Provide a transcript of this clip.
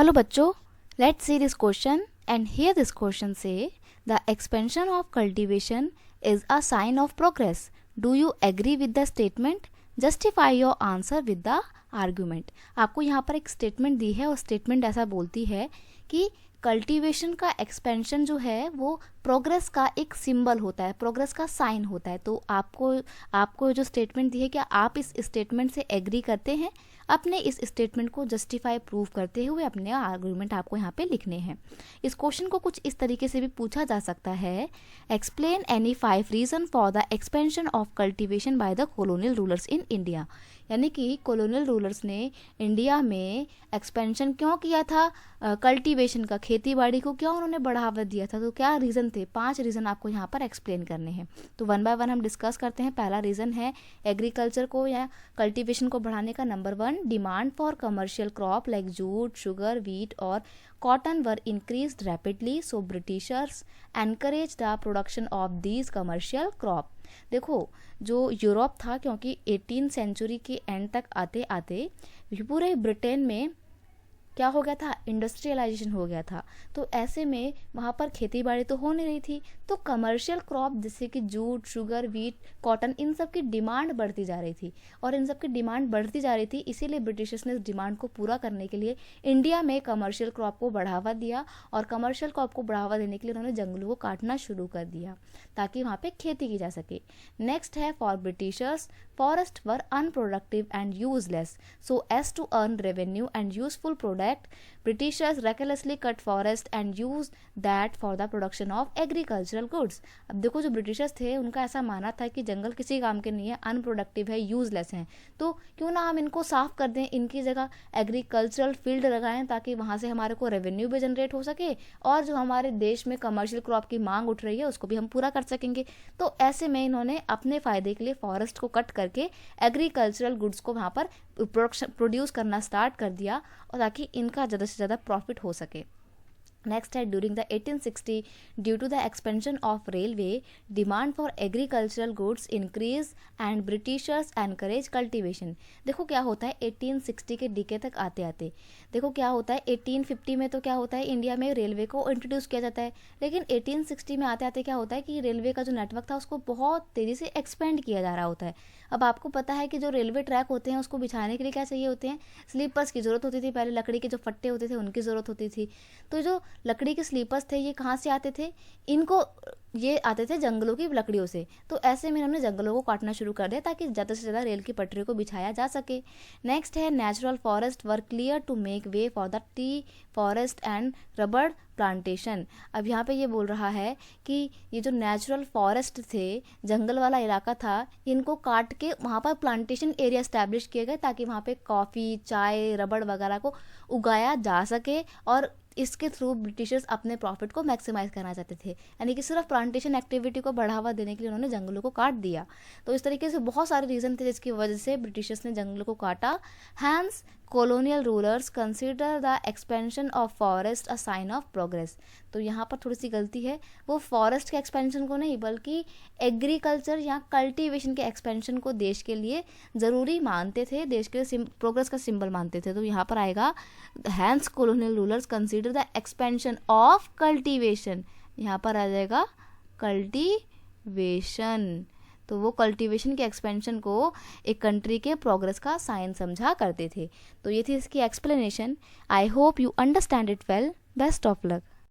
Hello बच्चों, let's see this question and here this question say the expansion of cultivation is a sign of progress. Do you agree with the statement? Justify your answer with the argument. आपको यहाँ पर एक statement दी है और statement ऐसा बोलती है कि कल्टीवेशन का एक्सपेंशन जो है वो प्रोग्रेस का एक सिंबल होता है, प्रोग्रेस का साइन होता है। तो आपको जो स्टेटमेंट दी है, क्या आप इस स्टेटमेंट से एग्री करते हैं? अपने इस स्टेटमेंट को जस्टिफाई प्रूव करते हुए अपने आर्गुमेंट आपको यहाँ पे लिखने हैं। इस क्वेश्चन को कुछ इस तरीके से भी पूछा जा सकता है, explain any 5 reason for the expansion of cultivation by the colonial rulers in India. यानी कि कॉलोनियल रूलर्स ने इंडिया में एक्सपेंशन क्यों किया था, कल्टीवेशन का, खेती बाड़ी को क्यों उन्होंने बढ़ावा दिया था, तो क्या रीज़न थे? 5 रीज़न आपको यहाँ पर एक्सप्लेन करने हैं। तो 1 बाय 1 हम डिस्कस करते हैं। पहला रीज़न है एग्रीकल्चर को या कल्टीवेशन को बढ़ाने का। Number 1, demand for commercial crop like jute, sugar, wheat और cotton were increased rapidly, so Britishers encourage the production of these commercial crop. देखो, जो यूरोप था, क्योंकि 18th सेंचुरी के एंड तक आते आते पूरे ब्रिटेन में क्या हो गया था, इंडस्ट्रियलाइजेशन हो गया था। तो ऐसे में वहाँ पर खेती बाड़ी तो हो नहीं रही थी, तो कमर्शियल क्रॉप जैसे कि जूट, शुगर, व्हीट, कॉटन, इन सब की डिमांड बढ़ती जा रही थी। और इन सब की डिमांड बढ़ती जा रही थी, इसीलिए ब्रिटिशर्स ने इस डिमांड को पूरा करने के लिए इंडिया में कमर्शियल क्रॉप को बढ़ावा दिया। और कमर्शियल क्रॉप को बढ़ावा देने के लिए उन्होंने जंगलों को काटना शुरू कर दिया ताकि वहाँ पर खेती की जा सके। नेक्स्ट है, for Britishers forest were unproductive and useless, so as to earn revenue and useful product Britishers recklessly cut forest and used that for the production of agricultural goods। अब देखो, जो ब्रिटिशर्स थे उनका ऐसा मानना था कि जंगल किसी काम के नहीं है, अनप्रोडक्टिव है, यूजलेस हैं, तो क्यों ना हम इनको साफ कर दें, इनकी जगह एग्रीकल्चरल फील्ड लगाएं ताकि वहाँ से हमारे को रेवेन्यू भी जनरेट हो सके और जो हमारे देश में कमर्शियल क्रॉप की मांग उठ रही है उसको भी हम पूरा कर सकेंगे। तो ऐसे में इन्होंने अपने फ़ायदे के लिए फॉरेस्ट को कट करके एग्रीकल्चरल गुड्स को वहाँ पर प्रोड्यूस करना स्टार्ट कर दिया और ताकि इनका ज़्यादा से ज़्यादा प्रॉफिट हो सके। नेक्स्ट है, during the 1860 due to the expansion of railway demand for agricultural goods increase and Britishers encourage cultivation. देखो क्या होता है, 1860 के डिके तक आते आते देखो क्या होता है, 1850 में तो क्या होता है, इंडिया में रेलवे को इंट्रोड्यूस किया जाता है। लेकिन 1860 में आते आते क्या होता है कि रेलवे का जो नेटवर्क था उसको बहुत तेज़ी से एक्सपेंड किया जा रहा होता है। अब आपको पता है कि जो रेलवे ट्रैक होते हैं उसको बिछाने के लिए क्या चाहिए होते हैं, स्लीपर्स की ज़रूरत होती थी। पहले लकड़ी के जो फट्टे होते थे उनकी ज़रूरत होती थी। तो जो लकड़ी के स्लीपर्स थे ये कहाँ से आते थे, ये आते थे जंगलों की लकड़ियों से। तो ऐसे में इन्होंने जंगलों को काटना शुरू कर दिया ताकि ज़्यादा से ज़्यादा रेल की पटरी को बिछाया जा सके। नेक्स्ट है, natural forest were clear to make way for the tea forest and rubber plantation. अब यहाँ पे ये बोल रहा है कि ये जो नेचुरल फॉरेस्ट थे, जंगल वाला इलाका था, इनको काट के वहाँ पर प्लांटेशन एरिया स्टैब्लिश किए गए ताकि वहाँ पे कॉफ़ी, चाय, रबड़ वगैरह को उगाया जा सके और इसके थ्रू ब्रिटिशर्स अपने प्रॉफिट को मैक्सिमाइज करना चाहते थे। यानी कि सिर्फ प्लांटेशन एक्टिविटी को बढ़ावा देने के लिए उन्होंने जंगलों को काट दिया। तो इस तरीके से बहुत सारे रीज़न थे जिसकी वजह से ब्रिटिशर्स ने जंगलों को काटा। Hence colonial rulers consider the expansion of forest a sign of progress। तो यहाँ पर थोड़ी सी गलती है, वो फॉरेस्ट के एक्सपेंशन को नहीं बल्कि एग्रीकल्चर या कल्टीवेशन के एक्सपेंशन को देश के लिए ज़रूरी मानते थे, देश के प्रोग्रेस का सिंबल मानते थे। तो यहाँ पर आएगा, hence colonial rulers consider the expansion of cultivation, यहाँ पर आ जाएगा कल्टीवेशन। तो वो कल्टीवेशन के एक्सपेंशन को एक कंट्री के प्रोग्रेस का साइन समझा करते थे। तो ये थी इसकी explanation. I hope you understand it well. Best of luck.